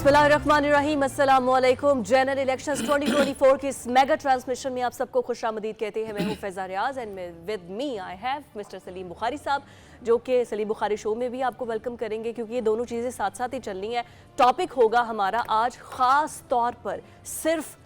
बिस्मिल्लाहिर्रहमानिर्रहीम, अस्सलाम वालेकुम। जनरल इलेक्शंस 2024 के इस मेगा ट्रांसमिशन में आप सबको खुशामदीद कहते हैं। मैं हूँ Faiza Riaz and with me I have mister Salim Bukhari साहब, जो कि सलीम बुखारी शो में भी आपको वेलकम करेंगे क्योंकि ये दोनों चीज़ें साथ साथ ही चलनी है। टॉपिक होगा हमारा आज ख़ास तौर पर सिर्फ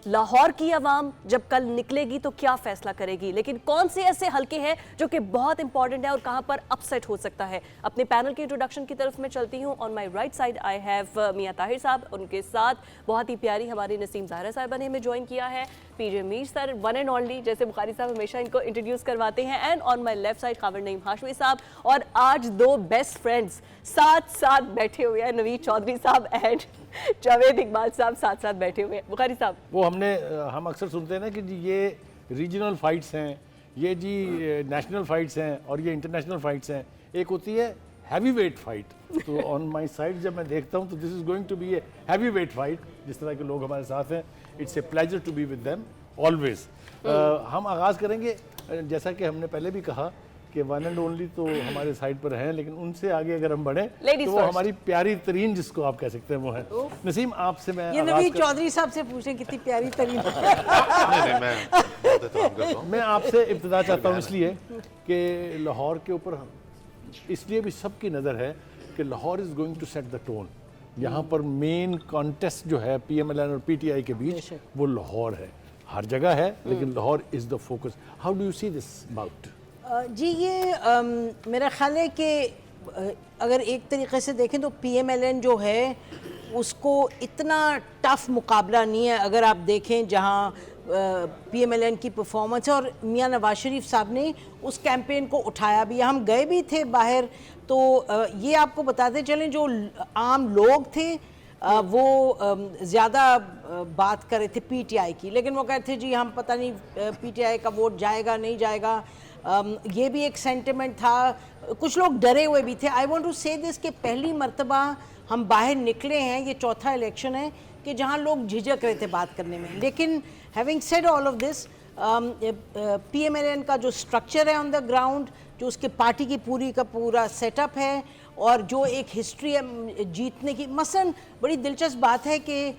लाहौर की आवाम जब कल निकलेगी तो क्या फैसला करेगी, लेकिन कौन से ऐसे हलके हैं जो कि बहुत इंपॉर्टेंट है और कहां पर अपसेट हो सकता है। अपने पैनल के इंट्रोडक्शन की तरफ मैं चलती हूं। On my right side I have Mian Tahir साहब, उनके साथ बहुत ही प्यारी हमारी नसीम ज़ाहरा साहिबा ने हमें ज्वाइन किया है, PJ Mir sir one and only, जैसे बुखारी साहब हमेशा इनको इंट्रोड्यूस करवाते हैं, and on my left side Khawar Naeem Hashmi साहब। और आज दो बेस्ट फ्रेंड्स साथ साथ बैठे हुए हैं, नवीद चौधरी साहब एंड जावेद इकबाल साहब साथ साथ बैठे हुए हैं। बुखारी साहब, वो हम अक्सर सुनते हैं ना कि जी ये रीजनल फाइट्स हैं, ये जी नेशनल फाइट्स हैं और ये इंटरनेशनल फाइट्स हैं। एक होती है हैवी वेट फाइट। तो ऑन माय साइड जब मैं देखता हूँ तो this is going to be a heavyweight fight. जिस तरह के लोग हमारे साथ हैं, it's a pleasure to be with them always. हम आगाज़ करेंगे, जैसा कि हमने पहले भी कहा कि वन एंड ओनली तो हमारे साइड पर हैं, लेकिन उनसे आगे अगर हम बढ़े तो वो हमारी प्यारी तरीन, जिसको आप कह सकते हैं, वो है नसीम। आपसे मैं ये नवीद चौधरी साहब से पूछें कितनी प्यारी तरीन। मैं आपसे इब्तिदा चाहता हूँ इसलिए कि लाहौर के ऊपर इसलिए भी सबकी नज़र है कि Lahore is going to set the tone. यहाँ पर मेन कॉन्टेस्ट जो है PMLN और PTI के बीच, वो लाहौर है। हर जगह है लेकिन Lahore is the focus. How do you see this bout? जी ये मेरा ख्याल है कि अगर एक तरीके से देखें तो PMLN जो है उसको इतना टफ मुकाबला नहीं है। अगर आप देखें जहाँ PMLN की परफॉर्मेंस है, और मियां नवाज शरीफ साहब ने उस कैंपेन को उठाया भी, हम गए भी थे बाहर, तो ये आपको बताते चलें जो आम लोग थे वो ज़्यादा बात कर रहे थे PTI की, लेकिन वो कहते थे जी हम पता नहीं PTI का वोट जाएगा नहीं जाएगा। ये भी एक सेंटिमेंट था, कुछ लोग डरे हुए भी थे। आई वॉन्ट टू से दिस कि पहली मर्तबा हम बाहर निकले हैं, ये चौथा इलेक्शन है कि जहाँ लोग झिझक रहे थे बात करने में। लेकिन having said all of this, PMLN का जो स्ट्रक्चर है ऑन द ग्राउंड, जो उसके पार्टी की पूरी का पूरा सेटअप है और जो एक हिस्ट्री है जीतने की, मसलन बड़ी दिलचस्प बात है कि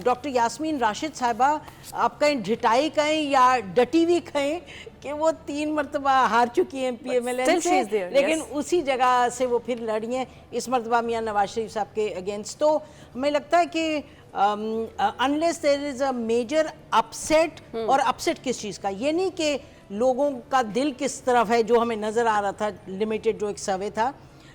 डॉक्टर यास्मीन राशिद साहिबा, आप कहें ढिटाई कहें या डटी हुई कहें, कि वो 3 मरतबा हार चुकी हैं PMLN से, लेकिन उसी जगह से वो फिर लड़ी हैं इस मरतबा मियां नवाज शरीफ साहब के अगेंस्ट। तो हमें लगता है कि unless there is a major upset, और अपसेट किस चीज़ का, ये नहीं कि लोगों का दिल किस तरफ है जो हमें नज़र आ रहा था, लिमिटेड जो एक सर्वे था,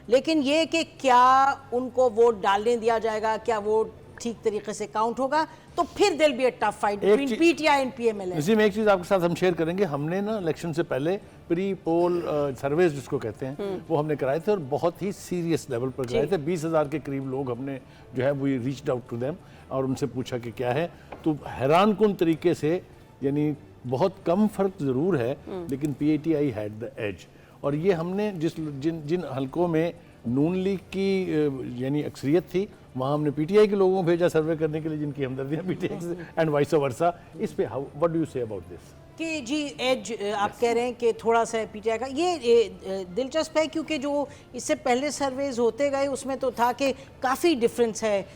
लेकिन ये कि क्या उनको वोट डालने दिया जाएगा, क्या वोट ठीक तरीके से काउंट होगा, तो फिर दिल be a tough fight between PTI and PMLN। इसी में एक चीज़ आपके साथ हम शेयर करेंगे। हमने ना इलेक्शन से पहले प्री पोल सर्वेज जिसको कहते हैं वो हमने कराए थे, और बहुत ही सीरियस लेवल पर कराए थे। 20,000 के करीब लोग हमने जो है वो रीच्ड आउट टू देम और उनसे पूछा कि क्या है, तो हैरान कुन तरीके से, यानी बहुत कम फ़र्क ज़रूर है लेकिन PTI हैड द एज। और ये हमने जिन हलकों में नून लीग की यानी अक्सरियत थी, वहाँ हमने PTI के लोगों को भेजा सर्वे करने के लिए जिनकी हमदर्दियाँ PTI से, एंड वाइस वर्सा। इस पे what do you say about this? कि जी एज आप कह रहे हैं कि थोड़ा सा PTI का ये दिलचस्प है, क्योंकि जो इससे पहले सर्वेज होते गए उसमें तो था कि काफ़ी डिफरेंस है,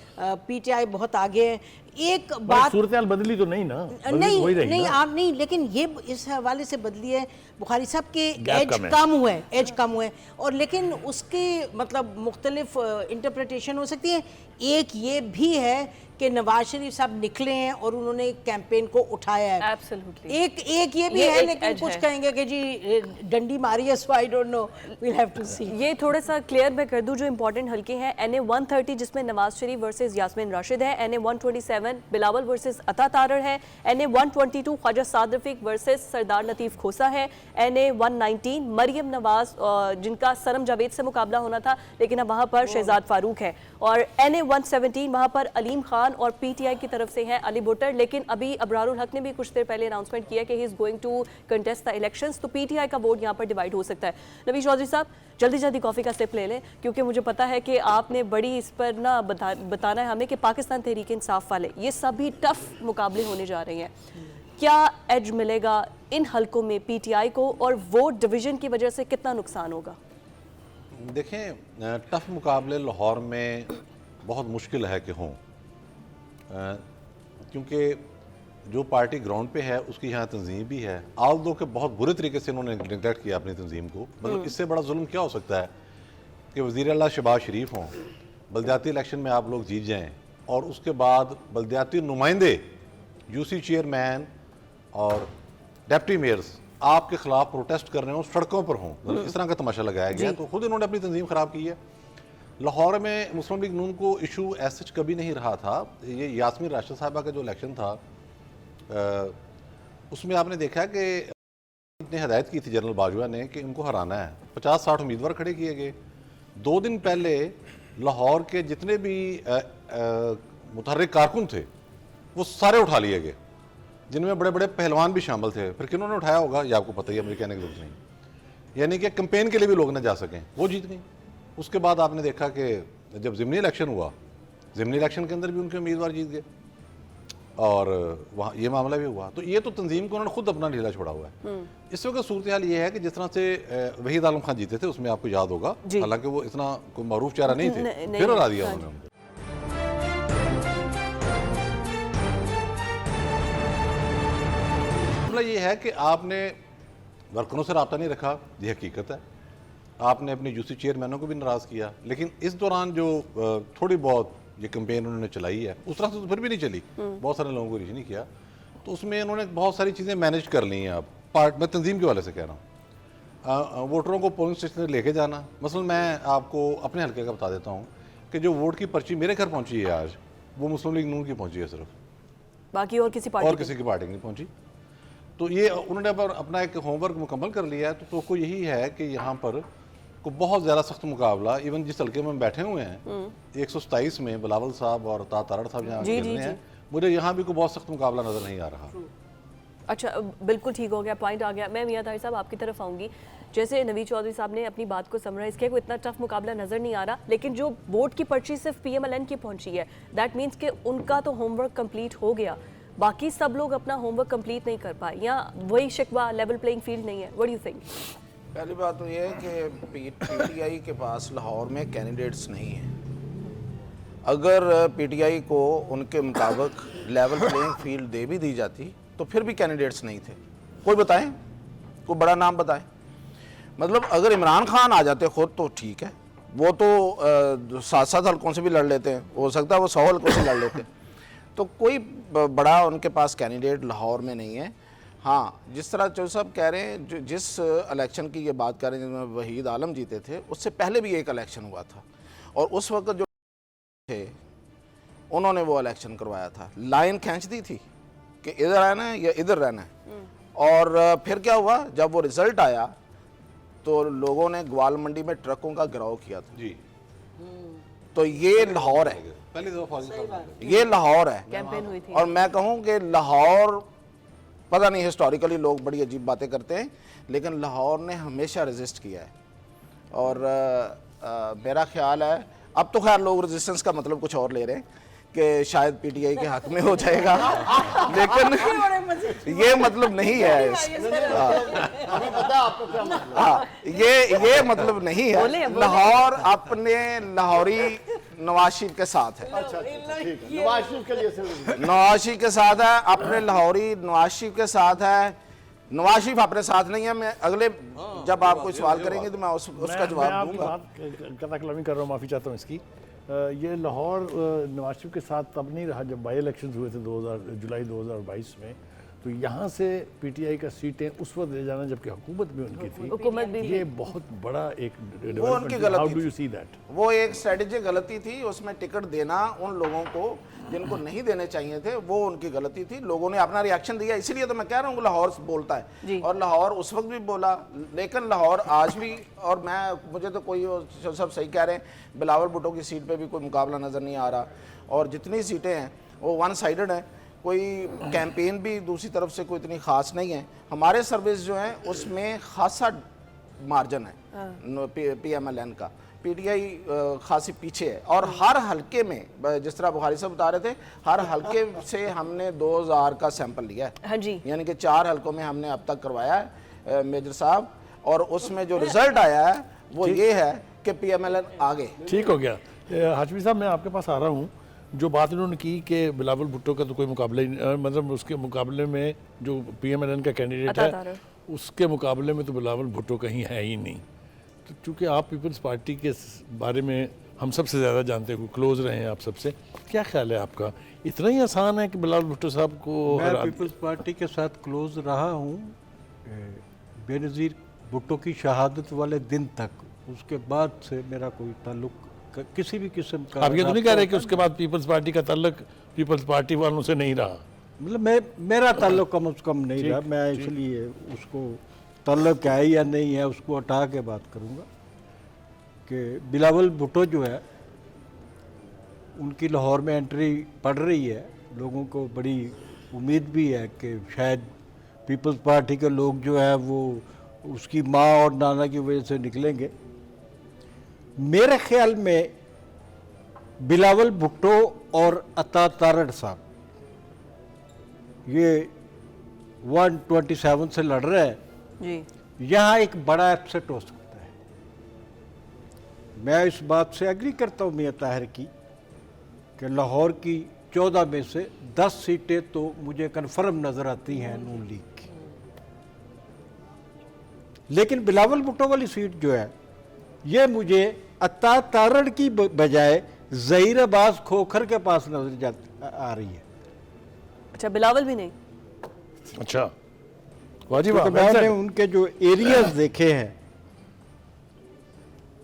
PTI बहुत आगे है। एक बात, सूरत हाल बदली तो नहीं ना? नहीं आप नहीं, लेकिन ये इस हवाले से बदली है बुखारी साहब के एज कम हुए, एज कम हुए, और लेकिन उसके मतलब मुख्तलिफ इंटरप्रिटेशन हो सकती है। एक ये भी है कि नवाज शरीफ साहब निकले हैं और उन्होंने कैंपेन को उठाया है। Absolutely. एक ये भी है, लेकिन कुछ कहेंगे कि जी डंडी मारी है, so I don't know, we'll have to see. ये थोड़ा सा क्लियर मैं कर दूं, जो इंपॉर्टेंट हल्के हैं NA 130 जिसमें नवाज शरीफ वर्सेस यास्मीन राशिद है, NA 127 बिलावल वर्सेस अता तारड़ है, NA 122 ख्वाजा साद रफीक वर्सेस सरदार लतीफ़ खोसा है, NA 119 मरियम नवाज जिनका सरम जावेद से मुकाबला होना था लेकिन अब वहाँ पर शहजाद फारूक है, और NA 117 वहाँ पर अलीम खान और PTI की तरफ से है अली बुटर। लेकिन अभी अबरारुल हक ने भी कुछ देर पहले अनाउंसमेंट किया कि he is going to contest the elections, तो PTI का वोट यहाँ पर डिवाइड हो सकता है। नवीद चौधरी साहब, जल्दी जल्दी कॉफ़ी का स्टेप ले लें, क्योंकि मुझे पता है कि आपने बड़ी इस पर ना बताना है हमें कि पाकिस्तान तहरीक इंसाफ वाले ये सभी टफ मुकाबले होने जा रहे हैं। क्या एज मिलेगा इन हलकों में PTI को, और वोट डिवीजन की वजह से कितना नुकसान होगा? देखें, टफ मुकाबले लाहौर में बहुत मुश्किल है कि हों, क्योंकि जो पार्टी ग्राउंड पे है उसकी यहाँ तंजीम भी है, आल दो के बहुत बुरे तरीके से इन्होंने निगलेक्ट किया अपनी तंजीम को। मतलब इससे बड़ा जुल्म क्या हो सकता है कि वज़ीर आला शहबाज शरीफ हों, बलदियाती इलेक्शन में आप लोग जीत जाएँ और उसके बाद बलदियाती नुमाइंदे, यूसी चेयरमैन और डिप्टी मेयर्स आपके खिलाफ प्रोटेस्ट कर रहे हों, सड़कों पर हों। मतलब इस तरह का तमाशा लगाया गया। तो खुद इन्होंने अपनी तंजीम ख़राब की है। लाहौर में मुस्लिम लीग नून को इशू ऐसा कभी नहीं रहा था। ये यास्मीन राशिद साहिबा का जो इलेक्शन था उसमें आपने देखा कि ने हदायत की थी जनरल बाजवा ने कि इनको हराना है। 50-60 उम्मीदवार खड़े किए गए। 2 दिन पहले लाहौर के जितने भी मुतहर्रिक कारकुन थे वो सारे उठा लिए गए, जिनमें बड़े बड़े पहलवान भी शामिल थे। फिर किन्होंने उठाया होगा ये आपको पता ही है, मुझे कहने की जरूरत नहीं। यानी कि कैंपेन के लिए भी लोग ना जा सकें, वो जीत गई। उसके बाद आपने देखा कि जब ज़िमनी इलेक्शन हुआ, ज़िमनी इलेक्शन के अंदर भी उनके उम्मीदवार जीत गए और वहाँ ये मामला भी हुआ। तो ये तो तंजीम को उन्होंने खुद अपना ढीला छोड़ा हुआ है। इस वक्त सूरत हाल ये है कि जिस तरह से वहीद आलम खान जीते थे उसमें आपको याद होगा, हालांकि वो इतना कोई मरूफ चेहरा नहीं थे, फिर हरा दिया उन्होंने। मामला ये है कि आपने वर्करों से रब्ता नहीं रखा, ये हकीकत है। आपने अपने यूसी चेयरमैनों को भी नाराज़ किया, लेकिन इस दौरान जो थोड़ी बहुत ये कैंपेन उन्होंने चलाई है उस तरह से तो फिर भी नहीं चली, बहुत सारे लोगों को रीच नहीं किया। तो उसमें उन्होंने बहुत सारी चीज़ें मैनेज कर ली हैं। अब मैं तंजीम के वाले से कह रहा हूँ, वोटरों को पोलिंग स्टेशन लेके जाना। मसलन मैं आपको अपने हल्के का बता देता हूँ कि जो वोट की पर्ची मेरे घर पहुँची है आज, वो मुस्लिम लीग नून की पहुँची है सिर्फ, बाकी और किसी की पार्टी नहीं पहुँची। तो ये उन्होंने अपना एक होमवर्क मुकम्मल कर लिया है। तो यही है कि यहाँ पर को बहुत ज़्यादा सख्त मुकाबला, इवन जिस हल्के में हम बैठे हुए हैं 127 में बिलावल साहब और तारड़ साहब यहाँ खेल रहे हैं, मुझे यहाँ भी कोई बहुत सख्त मुकाबला नज़र नहीं आ रहा। अच्छा, बिल्कुल ठीक हो गया, पॉइंट आ गया। मैं मियां ताहिर साहब आपकी तरफ आऊँगी। जैसे नवीद चौधरी साहब ने अपनी बात को समराइज़ किया, कोई इतना टफ मुकाबला नज़र नहीं आ रहा, लेकिन जो वोट की पर्ची सिर्फ PMLN की पहुँची है, दैट मीन्स कि उनका तो होमवर्क कंप्लीट हो गया, बाकी सब लोग अपना होमवर्क कंप्लीट नहीं कर पाए, या वही शिकवा लेवल प्लेइंग फील्ड नहीं है। What do you think? पहली बात तो ये है कि PTI के पास लाहौर में कैंडिडेट्स नहीं हैं। अगर PTI को उनके मुताबिक लेवल प्लेइंग फील्ड दे भी दी जाती तो फिर भी कैंडिडेट्स नहीं थे। कोई बताएं, कोई बड़ा नाम बताएं। मतलब अगर इमरान खान आ जाते खुद तो ठीक है, वो तो 7-7 हल्कों से भी लड़ लेते हैं, हो सकता है वो 100 हल्कों से लड़ लेते। तो कोई बड़ा उनके पास कैंडिडेट लाहौर में नहीं है। हाँ, जिस तरह चौधरी साहब कह रहे हैं, जो जिस इलेक्शन की ये बात कर रहे हैं जिसमें वहीद आलम जीते थे, उससे पहले भी एक इलेक्शन हुआ था और उस वक्त जो थे उन्होंने वो इलेक्शन करवाया था। लाइन खींच दी थी कि इधर रहना है या इधर रहना है। और फिर क्या हुआ, जब वो रिजल्ट आया तो लोगों ने ग्वाल मंडी में ट्रकों का गिराव किया था जी। तो ये लाहौर है, पहली दफा ये लाहौर है। कैंपेन हुई थी। और मैं कहूँ कि लाहौर, पता नहीं हिस्टोरिकली लोग बड़ी अजीब बातें करते हैं, लेकिन लाहौर ने हमेशा रेजिस्ट किया है। और मेरा ख्याल है, अब तो खैर लोग रेजिस्टेंस का मतलब कुछ और ले रहे हैं कि शायद PTI के हक में हो जाएगा, लेकिन ये मतलब नहीं है। हाँ, ये मतलब नहीं है। लाहौर अपने लाहौरी नवाज शरीफ के साथ है। नवाज शरीफ के लिए नवाज शरीफ के साथ है, अपने लाहौरी नवाज शरीफ के साथ है। नवाज शरीफ अपने साथ नहीं है। मैं अगले जब आप कोई सवाल करेंगे तो मैं उसका जवाब दूंगा। कथा कलामी कर रहा हूँ, माफ़ी चाहता हूँ इसकी। ये लाहौर नवाज शरीफ के साथ तब नहीं रहा जब बाई इलेक्शन हुए थे जुलाई 2022 में। तो यहाँ से PTI का सीटें उस वक्त ले जाना जबकि हुकूमत भी उनकी थी, हुकूमत भी ये बहुत बड़ा एक वो उनकी गलती। How do you see that? वो एक स्ट्रेटेजिक गलती थी, उसमें टिकट देना उन लोगों को जिनको नहीं देने चाहिए थे, वो उनकी गलती थी। लोगों ने अपना रिएक्शन दिया, इसीलिए तो मैं कह रहा हूँ लाहौर बोलता है। और लाहौर उस वक्त भी बोला, लेकिन लाहौर आज भी, और मुझे तो कोई सब सही कह रहे हैं, बिलावल भुट्टो की सीट पे भी कोई मुकाबला नज़र नहीं आ रहा। और जितनी सीटें हैं वो वन साइडेड हैं, कोई कैंपेन भी दूसरी तरफ से कोई इतनी ख़ास नहीं है। हमारे सर्विस जो हैं उसमें खासा मार्जिन है PMLN का, PTI खासी पीछे है। और हर हलके में, जिस तरह बुखारी साहब बता रहे थे, हर हलके से हमने 2000 का सैंपल लिया है। हाँ जी, यानी कि 4 हलकों में हमने अब तक करवाया है मेजर साहब, और उसमें जो रिजल्ट आया है वो ये है कि PMLN आगे। ठीक हो गया। हाशमी साहब, मैं आपके पास आ रहा हूँ। जो बात इन्होंने की कि बिलावल भुट्टो का तो कोई मुकाबला ही मतलब उसके मुकाबले में जो PMLN का कैंडिडेट है उसके मुकाबले में तो बिलावल भुट्टो कहीं है ही नहीं। तो चूँकि आप पीपल्स पार्टी के बारे में हम सबसे ज़्यादा जानते हैं, क्लोज रहे हैं आप सबसे, क्या ख्याल है आपका? इतना ही आसान है कि बिलावल भुट्टो साहब को? मैं पीपल्स पार्टी के साथ क्लोज रहा हूँ बेनज़ीर भुट्टो की शहादत वाले दिन तक। उसके बाद से मेरा कोई ताल्लुक किसी भी किस्म का। आप ये तो नहीं कह रहे कि उसके बाद पीपल्स पार्टी का ताल्लुक पीपल्स पार्टी वालों से नहीं रहा? मतलब मेरा ताल्लुक कम से कम नहीं रहा। मैं इसलिए उसको ताल्लुक है या नहीं है उसको हटा के बात करूँगा कि बिलावल भुट्टो जो है उनकी लाहौर में एंट्री पड़ रही है। लोगों को बड़ी उम्मीद भी है कि शायद पीपल्स पार्टी के लोग जो है वो उसकी माँ और नाना की वजह से निकलेंगे। मेरे ख्याल में बिलावल भुट्टो और अता तारड़ साहब ये 127 से लड़ रहे हैं जी। यहाँ एक बड़ा अपसेट हो सकता है। मैं इस बात से एग्री करता हूँ मियां ताहिर की कि लाहौर की 14 में से 10 सीटें तो मुझे कन्फर्म नज़र आती हैं नून लीग की। लेकिन बिलावल भुट्टो वाली सीट जो है ये मुझे अता तारड़ की बजाय ज़हीर अब्बास खोखर के पास नजर आ रही है। अच्छा, बिलावल भी नहीं? अच्छा, वाजिब। तो मैंने उनके जो एरियाज देखे हैं,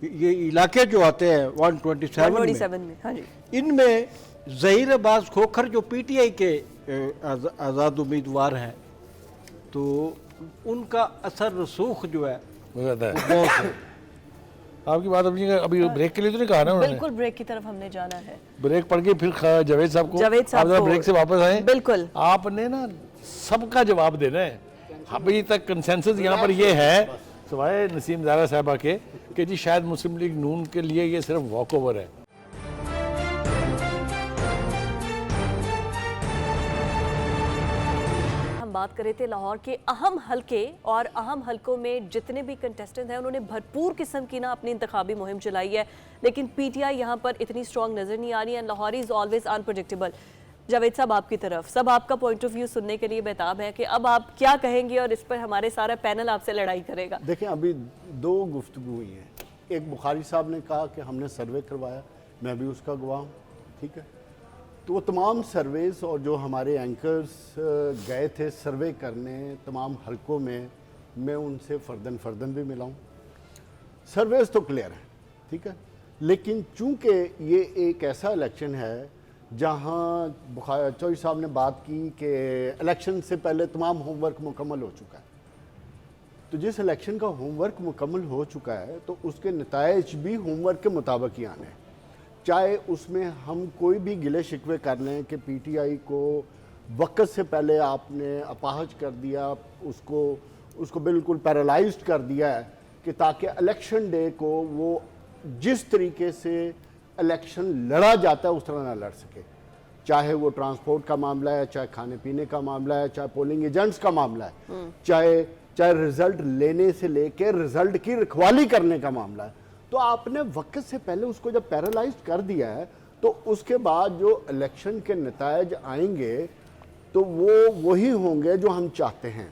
ये इलाके जो आते हैं 127 में, हाँ जी, इनमें ज़हीर अब्बास खोखर जो PTI के आज़ाद उम्मीदवार हैं तो उनका असर रसूख जो है वो ज़्यादा है। बहुत है। आपकी बात अभी ब्रेक के लिए तो नहीं कहा ना उन्होंने? बिल्कुल, ब्रेक की तरफ हमने जाना है। ब्रेक पड़ गई, फिर जावेद साहब को आप ब्रेक से वापस आए। बिल्कुल, आपने ना सबका जवाब देना है। अभी तक कंसेंसस यहाँ पर ये है सवाए नसीम ज़ारा साहबा के कि जी शायद मुस्लिम लीग नून के लिए ये सिर्फ वॉक ओवर है। बात कर रहे थे लाहौर के अहम हलके और अहम हलकों में जितने भी कंटेस्टेंट हैं उन्होंने भरपूर किस्म की ना अपनी इंतखाबी मुहिम चलाई है, लेकिन PTI यहाँ पर इतनी स्ट्रॉन्ग नज़र नहीं आ रही है। Lahore is always unpredictable. Javed साहब, आपकी तरफ सब आपका पॉइंट ऑफ व्यू सुनने के लिए बेताब है कि अब आप क्या कहेंगे और इस पर हमारे सारा पैनल आपसे लड़ाई करेगा। देखें, अभी दो गुफ्तगू हुई हैं। एक बुखारी साहब ने कहा कि हमने सर्वे करवाया, मैं भी उसका गवाह हूँ, ठीक है। तो वो तमाम सर्वेस और जो हमारे एंकर्स गए थे सर्वे करने तमाम हलकों में, मैं उनसे फ़र्दन भी मिला हूँ। सर्वेस तो क्लियर है, ठीक है, लेकिन चूंकि ये एक ऐसा इलेक्शन है जहाँ चौधरी साहब ने बात की कि इलेक्शन से पहले तमाम होमवर्क मुकम्मल हो चुका है, तो जिस इलेक्शन का होमवर्क मुकम्मल हो चुका है तो उसके नताइज भी होमवर्क के मुताबिक ही आने हैं। चाहे उसमें हम कोई भी गिले शिकवे कर लें कि PTI को वक्त से पहले आपने अपाहज कर दिया, उसको बिल्कुल पैरालाइज्ड कर दिया है कि ताकि इलेक्शन डे को वो जिस तरीके से इलेक्शन लड़ा जाता है उस तरह ना लड़ सके। चाहे वो ट्रांसपोर्ट का मामला है, चाहे खाने पीने का मामला है, चाहे पोलिंग एजेंट्स का मामला है, चाहे रिजल्ट लेने से लेकर रिजल्ट की रखवाली करने का मामला है। तो आपने वक्त से पहले उसको जब पैरालाइज कर दिया है तो उसके बाद जो इलेक्शन के नतायज आएंगे तो वो वही होंगे जो हम चाहते हैं।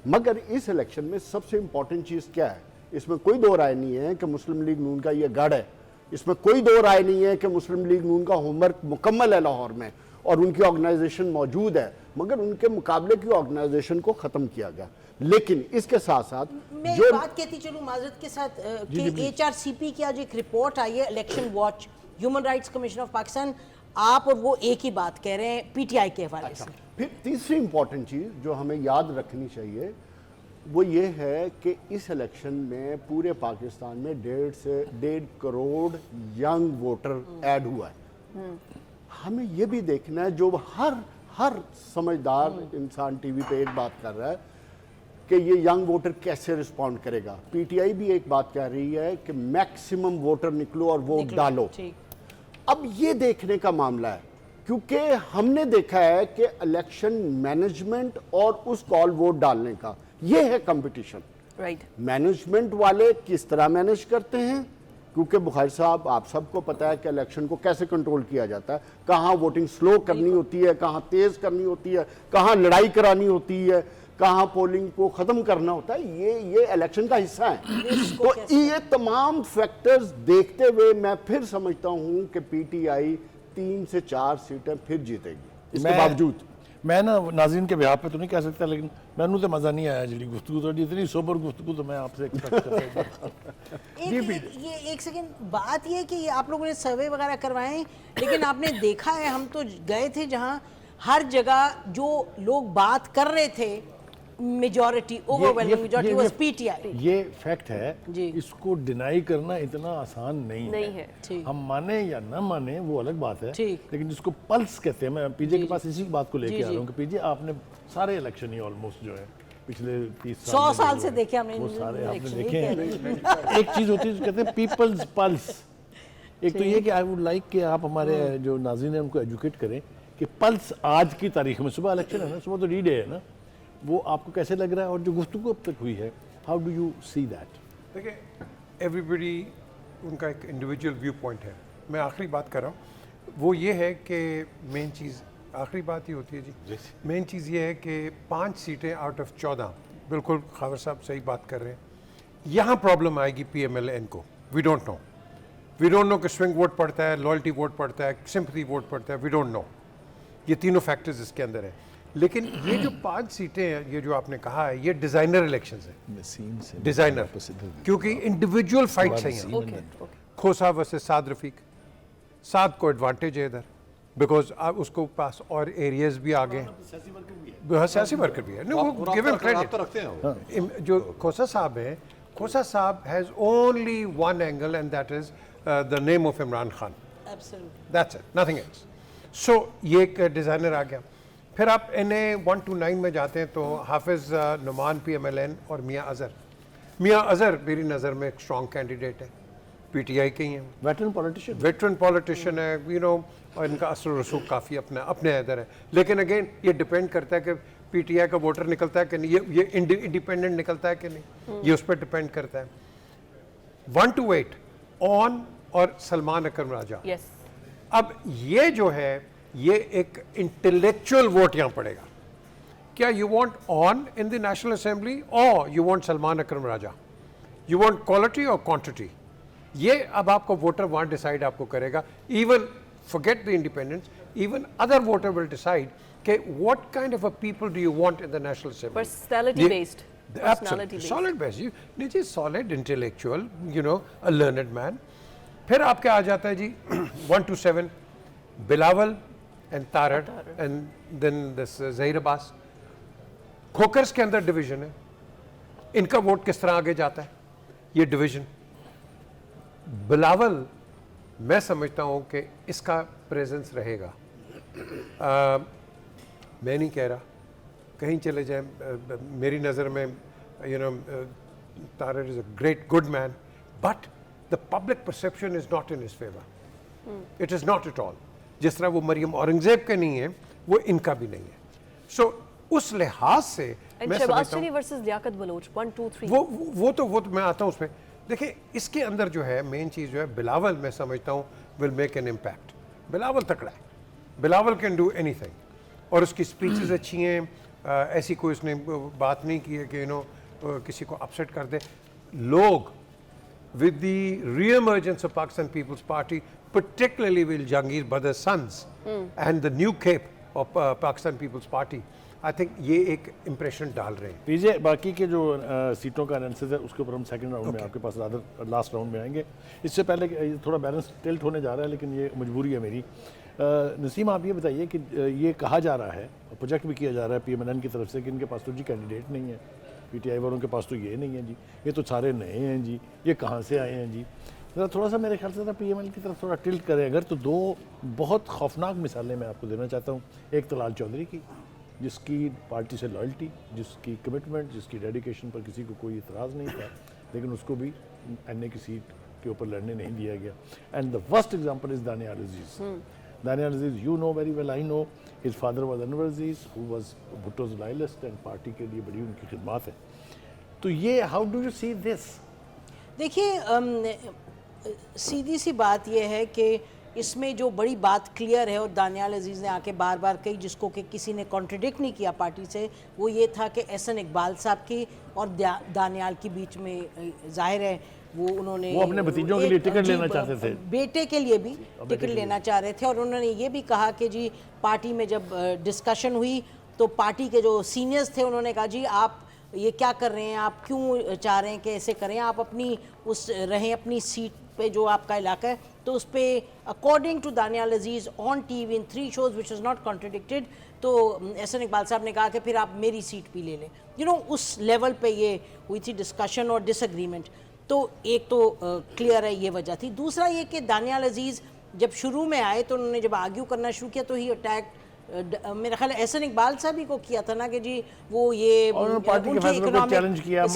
मगर इस इलेक्शन में सबसे इंपॉर्टेंट चीज़ क्या है, इसमें कोई दो राय नहीं है कि मुस्लिम लीग नून का ये गढ़ है, इसमें कोई दो राय नहीं है कि मुस्लिम लीग नून का होमवर्क मुकम्मल है लाहौर में और उनकी ऑर्गेनाइजेशन मौजूद है, मगर उनके मुकाबले की ऑर्गेनाइजेशन को ख़त्म किया गया। लेकिन इसके साथ साथ मैं जो बात कहती चलूं माजरत के साथ कि HRCP की आज एक रिपोर्ट आई है, election watch, human rights commission of Pakistan, आप और वो एक ही बात कह रहे हैं PTI के हवाले से। फिर तीसरी इंपॉर्टेंट चीज़ जो हमें याद रखनी चाहिए वो ये है कि इस इलेक्शन में पूरे पाकिस्तान में 1.5 करोड़ यंग वोटर ऐड हुआ है। हमें ये भी देखना है, जो हर समझदार इंसान टीवी पे एक बात कर रहा है कि ये यंग वोटर कैसे रिस्पॉन्ड करेगा। PTI भी एक बात कह रही है कि मैक्सिमम वोटर निकलो और वोट डालो। अब ये देखने का मामला है, क्योंकि हमने देखा है कि इलेक्शन मैनेजमेंट और उस कॉल वोट डालने का ये है कंपटीशन। राइट। मैनेजमेंट वाले किस तरह मैनेज करते हैं, क्योंकि बुखारी साहब आप सबको पता है कि इलेक्शन को कैसे कंट्रोल किया जाता है, कहाँ वोटिंग स्लो करनी होती है, कहाँ तेज़ करनी होती है, कहाँ लड़ाई करानी होती है, कहाँ पोलिंग को ख़त्म करना होता है। ये इलेक्शन का हिस्सा है। तो ये तमाम फैक्टर्स देखते हुए मैं फिर समझता हूँ कि पीटीआई 3 से 4 सीटें फिर जीतेगी। इसके बावजूद मैं ना नाज़रीन के ब्याह पे तो नहीं कह सकता, लेकिन मैंने तो मज़ा नहीं आया जी गुफ्तगू, तो इतनी सोबर गुफ्तगू तो मैं आपसे एक्सपेक्ट करता हूं। ये एक सेकंड, बात ये है कि आप लोगों ने सर्वे वगैरह करवाए, लेकिन आपने देखा है, हम तो गए थे जहां हर जगह जो लोग बात कर रहे थे, majority, overwhelming majority was PTI. ये फैक्ट है जी। इसको डिनाई करना इतना आसान नहीं है। ठीक। हम माने या ना माने वो अलग बात है, ठीक। लेकिन जिसको पल्स कहते हैं, मैं पीजे जी, के पास इसी बात को लेके जी, आ रहा जी। हूँ कि पीजे आपने सारे इलेक्शन ही ऑलमोस्ट जो है पिछले 30 100 में साल जो से है, देखे हमने वो सारे आपने election, देखे ये हैं। एक चीज होती है जो कहते हैं पीपल्स पल्स। एक तो ये कि आई वुड लाइक कि आप हमारे जो नाज़रीन हैं उनको एजुकेट करें कि पल्स आज की तारीख में, सुबह इलेक्शन है ना, सुबह तो डी-डे है ना, वो आपको कैसे लग रहा है, और जो गुफ्तगू अब तक हुई है, how do you see that? देखिए, एवरीबडी उनका एक इंडिविजुअल व्यू पॉइंट है। मैं आखिरी बात कर रहा हूँ, वो ये है कि मेन चीज़, आखिरी बात ही होती है जी, मेन चीज़ ये है कि 5 सीटें आउट ऑफ 14, बिल्कुल खावर साहब सही बात कर रहे हैं, यहाँ प्रॉब्लम आएगी PMLN को। वी डोंट नो कि स्विंग वोट पड़ता है, लॉयल्टी वोट पड़ता है, सिंपैथी वोट पड़ता है, वी डोंट नो। ये तीनों फैक्टर्स इसके अंदर हैं। लेकिन ये जो 5 सीटें हैं, ये जो आपने कहा है, ये डिज़ाइनर इलेक्शंस हैं, डिज़ाइनर, क्योंकि इंडिविजुअल फाइट्स हैं। खोसा वर्सेस साद रफीक, साद को एडवांटेज है इधर, बिकॉज उसको पास और एरियाज भी आ गए हैं, सियासी वर्कर भी है, वो गिवन क्रेडिट रखते हैं वो। जो खोसा साहब है, खोसा साहब has only one angle and that is the name of Imran Khan, that's it, nothing else. So ये एक डिज़ाइनर आ गया। फिर आप NA 1 to 9 में जाते हैं तो हाफिज़ नुमान PMLN और मियाँ अज़हर मेरी नज़र में एक स्ट्रॉन्ग कैंडिडेट है, PTI के ही हैं, वेटरन पॉलिटिशियन है, यू नो, और इनका असर रसूख काफ़ी अपने इधर है। लेकिन अगेन ये डिपेंड करता है कि PTI का वोटर निकलता है कि नहीं, ये इंडिपेंडेंट निकलता है कि नहीं, ये उस पर डिपेंड करता है। 1 to 8 ऑन और सलमान अकरम राजा। यस। अब ये जो है, ये एक इंटेलेक्चुअल वोट यहाँ पड़ेगा। क्या you want on in the national assembly और you want Salman Akram Raja, you want quality और क्वांटिटी? ये अब आपको वोटर वहाँ डिसाइड आपको करेगा। Even forget the independents, even other voter will decide कि what kind of a people do you want in the national assembly? Personality based. Absolutely. Solid based. नहीं, solid, intellectual, you know, a learned man. फिर आपके आ जाता है जी 1 to 7 Bilawal and Tarar and then this Zahir Abbas. खोकर्स के अंदर division है, इनका vote किस तरह आगे जाता है, ये डिवीजन। बिलावल मैं समझता हूँ कि इसका प्रेजेंस रहेगा। मैं नहीं कह रहा कहीं चले जाए, मेरी नज़र में you know Tarar is a great good man, but the public perception is not in his favour, it is not at all. जिस तरह वो मरियम औरंगजेब के नहीं है, वो इनका भी नहीं है। सो उस लिहाज से मैं समझता हूँ वर्सेस लियाकत बलोच 1 2 3 वो तो मैं आता हूँ उसमें। देखिए इसके अंदर जो है मेन चीज़ जो है, बिलावल मैं समझता हूँ will make an impact. Bilawal तकड़ा है, बिलावल कैन डू एनीथिंग, और उसकी स्पीचेस अच्छी हैं, ऐसी कोई उसने बात नहीं की है कि यू नो किसी को अपसेट कर दे। लोग with the re-emergence of Pakistan People's Party, particularly with Jahangir Badr's sons and the new cape of Pakistan People's Party, I think ये एक इम्प्रेशन डाल रहे हैं। पीजे बाकी के जो सीटों का एनालिसिस है उसके ऊपर हम सेकंड राउंड में आपके पास लास्ट राउंड में आएंगे। इससे पहले थोड़ा बैलेंस टिल्ट होने जा रहा है, लेकिन ये मजबूरी है मेरी। नसीम आप ये बताइए कि ये कहा जा रहा है, प्रोजेक्ट भी किया जा रहा है PMLN की तरफ से कि इनके पास तो जी कैंडिडेट नहीं है, PTI वालों के पास तो ये नहीं है जी, ये तो सारे नए हैं जी, ये कहाँ से आए हैं जी। थोड़ा सा मेरे ख्याल से PML की तरफ थोड़ा टिल्ट करें अगर, तो दो बहुत खौफनाक मिसालें मैं आपको देना चाहता हूँ। एक तलाल चौधरी की, जिसकी पार्टी से लॉयल्टी, जिसकी कमिटमेंट, जिसकी डेडिकेशन पर किसी को कोई इतराज़ नहीं था, लेकिन उसको भी NA की सीट के ऊपर लड़ने नहीं दिया गया। And the worst example is Daniyal Aziz. Daniyal Aziz, you know very well, I know, his father was Anwar Aziz who was Bhutto's loyalist, and party के लिए बड़ी उनकी खिदमत है। तो ये how do you see this? देखिए सीधी सी बात यह है कि इसमें जो बड़ी बात क्लियर है और दानियाल अजीज़ ने आके बार बार कही, जिसको कि किसी ने कॉन्ट्रडिक्ट नहीं किया पार्टी से, वो ये था कि एहसन इकबाल साहब की और दानियाल के बीच में जाहिर है वो उन्होंने वो अपने भतीजों के लिए टिकट लेना चाहते थे, बेटे के लिए भी टिकट लेना चाह रहे थे। और उन्होंने ये भी कहा कि जी पार्टी में जब डिस्कशन हुई तो पार्टी के जो सीनियर्स थे उन्होंने कहा जी आप ये क्या कर रहे हैं, आप क्यों चाह रहे हैं कि ऐसे करें, आप अपनी उस रहें अपनी सीट पे जो आपका इलाका है। तो उस पर according to Daniyal Aziz on TV in 3 shows which is not contradicted, तो एहसन इकबाल साहब ने कहा कि फिर आप मेरी सीट भी ले लें। यू नो उस लेवल पे ये हुई थी डिस्कशन और डिसएग्रीमेंट। तो एक तो क्लियर है ये वजह थी। दूसरा ये कि दानियाल अजीज़ जब शुरू में आए तो उन्होंने जब आर्ग्यू करना शुरू किया तो ही अटैक मेरा ख्याल एहसन इकबाल साहब ही को किया था ना कि जी वो ये और पार्टी के फैसले को चैलेंज किया,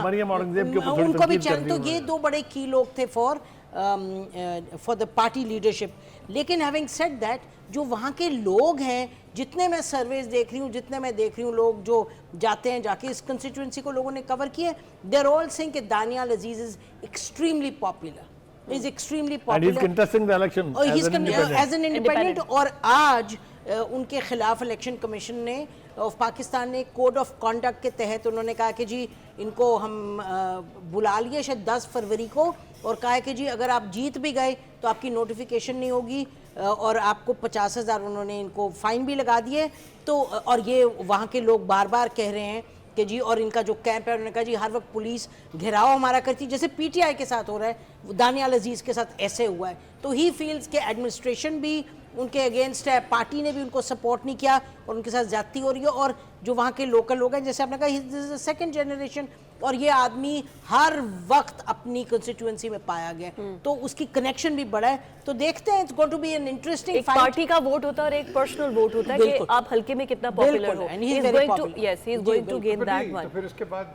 मरियम औरंगजेब के ऊपर थोड़ी उनको भी तनकीद चैलेंज। तो ये दो बड़े की लोग थे फॉर द पार्टी लीडरशिप। लेकिन हैविंग सेड दैट, जो वहाँ के लोग हैं, जितने मैं सर्वेज देख रही हूँ, जितने मैं देख रही हूँ, लोग जो जाते हैं जाके इस कंस्टिट्यूंसी को लोगों ने कवर किया, दे आर ऑल सेइंग कि Daniyal Aziz is extremely popular, is extremely popular as an independent. और आज उनके खिलाफ इलेक्शन कमीशन ने ऑफ पाकिस्तान ने कोड ऑफ कॉन्डक्ट के तहत उन्होंने कहा कि जी इनको हम बुला लिए शायद 10 फरवरी को, और कहा है कि जी अगर आप जीत भी गए तो आपकी नोटिफिकेशन नहीं होगी और आपको 50,000 उन्होंने इनको फाइन भी लगा दिए। तो और ये वहाँ के लोग बार बार कह रहे हैं कि जी, और इनका जो कैंप है उन्होंने कहा जी हर वक्त पुलिस घेराव हमारा करती, जैसे पीटीआई के साथ हो रहा है, दानियाल अजीज़ के साथ ऐसे हुआ है। तो ही फील्स के एडमिनिस्ट्रेशन भी उनके अगेंस्ट है, पार्टी ने भी उनको सपोर्ट नहीं किया और उनके साथ ज्यादती हो रही है। और जो वहाँ के लोकल लोग हैं, जैसे आपने कहा सेकंड जनरेशन, और ये आदमी हर वक्त अपनी कंस्टिट्यूएंसी में पाया गया, तो उसकी कनेक्शन भी बड़ा है। तो देखते हैं, it's going to be an interesting fight. Party का वोट होता है और एक पर्सनल वोट होता है कि आप हल्के में कितना पॉपुलर हो। And he is very popular. Yes, he is going to gain that तो one. फिर उसके बाद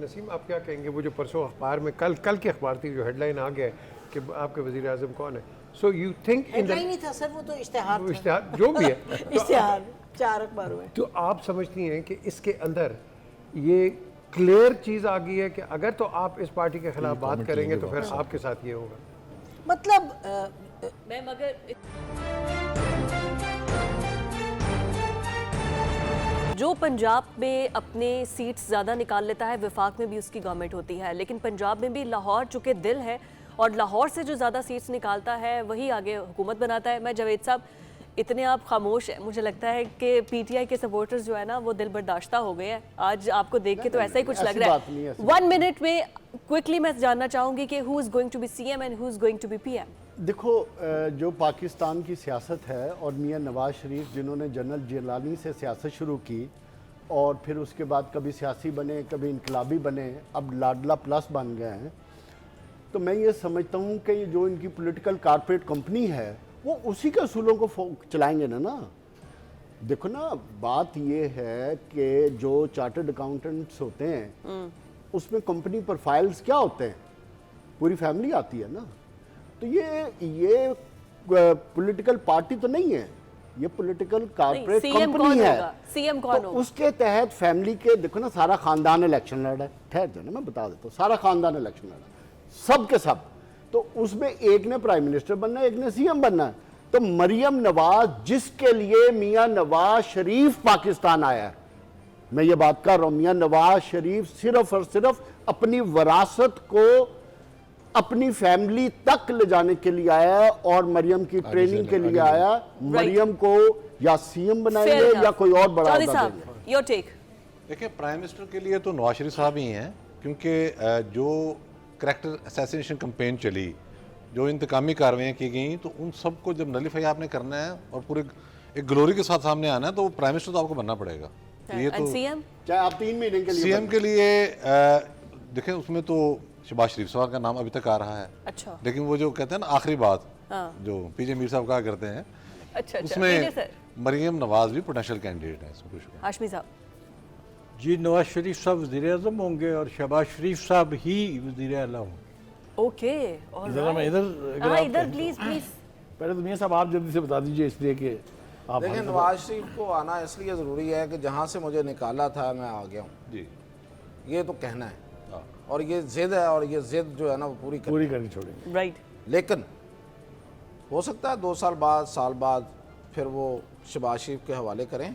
नसीम आप क्या कहेंगे, वो जो परसों अखबार में कल की अखबार थी, जो हेडलाइन आ गया कि आपके वजीर आजम कौन है। So you think in headline नहीं था सर, वो तो इश्तिहार था। इश्तिहार जो भी है इश्तिहार 4 अखबारों में। तो आप समझती हैं कि इसके अंदर ये क्लियर चीज़ आ गई है कि अगर तो आप इस पार्टी के खिलाफ बात करेंगे तो फिर आपके साथ ये होगा। मतलब मैं मगर जो पंजाब में अपने सीट्स ज़्यादा निकाल लेता है, विफाक में भी उसकी गवर्नमेंट होती है, लेकिन पंजाब में भी लाहौर चूँकि दिल है और लाहौर से जो ज़्यादा सीट्स निकालता है वही आगे हुकूमत बनाता है। मैं जावेद साहब, इतने आप खामोश हैं, मुझे लगता है कि पीटीआई के सपोर्टर्स जो है ना वो दिल बर्दाश्ता हो गए हैं। आज आपको देख के तो ऐसा ही कुछ लग रहा है। 1 मिनट में क्विकली मैं जानना चाहूँगी कि who is going to be CM and who is going to be PM. देखो, जो पाकिस्तान की सियासत है और मियां नवाज शरीफ जिन्होंने जनरल जिलानी से सियासत शुरू की और फिर उसके बाद कभी सियासी बने, कभी इनकलाबी बने, अब लाडला प्लस बन गए हैं, तो मैं ये समझता हूँ कि जो इनकी पॉलिटिकल कॉर्पोरेट कंपनी है वो उसी के असूलों को चलाएंगे ना। देखो ना, बात ये है कि जो चार्टर्ड अकाउंटेंट्स होते हैं उसमें कंपनी प्रोफाइल्स क्या होते हैं, पूरी फैमिली आती है ना। तो ये पॉलिटिकल पार्टी तो नहीं है, ये पॉलिटिकल कॉर्पोरेट कंपनी है। सीएम कौन तो होगा? उसके तहत फैमिली के, देखो ना, सारा खानदान इलेक्शन लड़ रहा है। ठहर जाओ ना, मैं बता देता हूँ, सारा खानदान इलेक्शन लड़ रहा है, सब के सब। तो उसमें एक ने प्राइम मिनिस्टर बनना है, एक ने सीएम बनना है। तो मरियम नवाज, जिसके लिए मियां नवाज शरीफ पाकिस्तान आया है, मैं ये बात कर रहा हूं, मियां नवाज शरीफ सिर्फ और सिर्फ अपनी विरासत को अपनी फैमिली तक ले जाने के लिए आया है और मरियम की ट्रेनिंग के लिए आया। मरियम को या सीएम बनाएंगे या कोई और बड़ा देंगे। Your take. देखिए, प्राइम मिनिस्टर के लिए तो नवाज शरीफ साहब ही हैं, क्योंकि जो करैक्टर असैसिनेशन कैंपेन चली, जो इंतकामी कार्रवाइयाँ की गई, तो उन सबको जब नलीफाई आपने करना है और पूरे एक ग्लोरी के साथ सामने आना है, तो प्राइम मिनिस्टर तो आपको बनना पड़ेगा। तो ये तो सीएम, चाहे आप 3 महीने के लिए सीएम के लिए देखें, उसमें तो शहबाज शरीफ साहब का नाम अभी तक आ रहा है। अच्छा। लेकिन वो जो कहते हैं ना आखिरी बात, जो पीजे मीर साहब कहा करते हैं, अच्छा, उसमें मरियम नवाज भी पोटेंशियल कैंडिडेट है। इसमें कुछ हाशमी साहब। जी, नवाज शरीफ साहब वज़ीर आज़म होंगे और शहबाज शरीफ साहब ही वज़ीर आला होंगे। ओके, जरा मैं इधर प्लीज पहले तो मियां साहब आप जल्दी से बता दीजिए, इसलिए कि आप देखिए, नवाज शरीफ को आना इसलिए ज़रूरी है कि जहाँ से मुझे निकाला था मैं आ गया हूँ जी, ये तो कहना है, और ये जिद है, और ये जिद जो है ना वो पूरी करके छोड़ेंगे। राइट। लेकिन हो सकता है 2 साल बाद, साल बाद फिर वो शहबाज शरीफ के हवाले करें।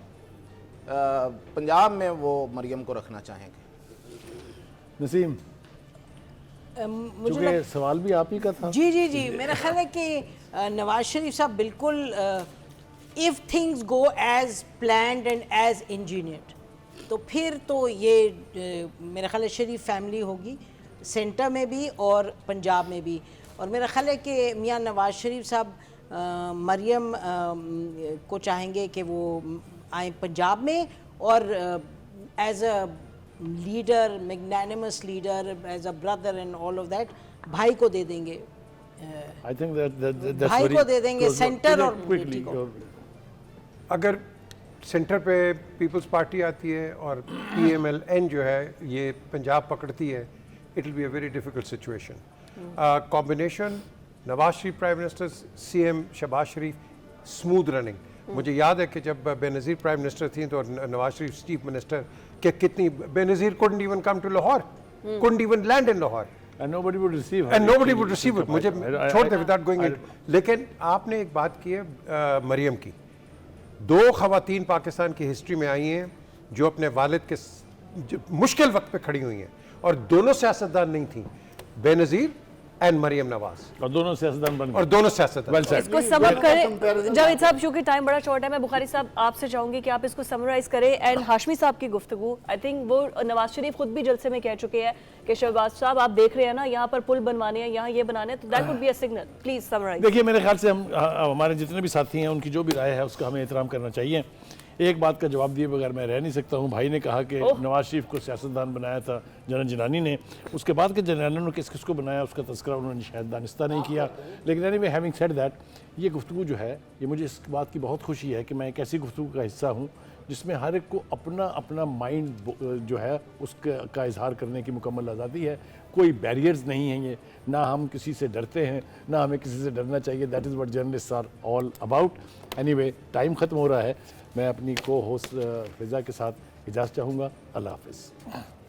पंजाब में वो मरियम को रखना चाहेंगे। नसीम, मुझे क्योंकि सवाल भी आप ही का था। जी जी जी, मेरा ख्याल है कि नवाज शरीफ साहब बिल्कुल, if things go as planned and as engineered, तो फिर तो ये मेरा ख्याल है शरीफ फैमिली होगी सेंटर में भी और पंजाब में भी। और मेरा ख्याल है कि मियां नवाज शरीफ साहब मरियम को चाहेंगे कि वो आए पंजाब में और as a leader, magnanimous leader, as a brother and all of that, भाई को दे देंगे, आई थिंक दैट्स भाई को दे देंगे सेंटर और बेटी को। अगर सेंटर पे पीपल्स पार्टी आती है और PMLN जो है ये पंजाब पकड़ती है, it will be a very difficult situation. Combination Nawaz Sharif prime minister, CM Shahbaz Sharif, smooth running. मुझे याद है कि जब बेनज़ीर प्राइम मिनिस्टर थी तो नवाज शरीफ चीफ मिनिस्टर, कि कितनी Benazir couldn't even come to Lahore, couldn't even land in Lahore. And nobody would receive her. And nobody would receive it. मुझे छोड़ दे without going in. लेकिन आपने एक बात की है मरियम की। 2 ख़वातीन पाकिस्तान की हिस्ट्री में आई हैं जो अपने वालिद के मुश्किल वक्त पे खड़ी हुई हैं, और दोनों सियासतदान नहीं थी, बेनज़ीर एंड मरियम नवाज, और दोनों सियासतदान बन गए। और दोनों सियासतदान। Well said. इसको समअप करें जावेद साहब, क्योंकि टाइम बड़ा शॉर्ट है। मैं बुखारी साहब आपसे चाहूंगी कि आप इसको समराइज करें। एंड हाशमी साहब की गुफ्तगू, आई थिंक वो नवाज शरीफ खुद भी जलसे में कह चुके हैं कि शहबाज साहब आप देख रहे हैं ना, यहाँ पर पुल बनवाने हैं, यहाँ ये बनाने हैं, तो that would be a signal. Please summarise. देखिए, मेरे ख्याल से हमारे जितने भी साथी हैं उनकी जो भी राय है उसका हमें एहतराम करना चाहिए। एक बात का जवाब दिए बगैर मैं रह नहीं सकता हूँ। भाई ने कहा कि नवाज शरीफ को सियासतदान बनाया था जनरल जिलानी ने, उसके बाद के जनरलों ने किस किस को बनाया उसका तस्करा उन्होंने शायद दानिस्ता नहीं किया। लेकिन एनीवे, हैविंग सेड दैट, ये गुफ्तगू जो है, ये मुझे इस बात की बहुत खुशी है कि मैं एक ऐसी गुफ्तगू का हिस्सा हूँ जिसमें हर एक को अपना अपना माइंड जो है उसका इजहार करने की मुकम्मल आज़ादी है। कोई बैरियर्स नहीं हैं ये, ना हम किसी से डरते हैं ना हमें किसी से डरना चाहिए। That is what journalists are all about. Anyway, time ख़त्म हो रहा है। मैं अपनी को होस्ट फिज़ा के साथ इजाज़त चाहूँगा। अल्लाह हाफ़िज़।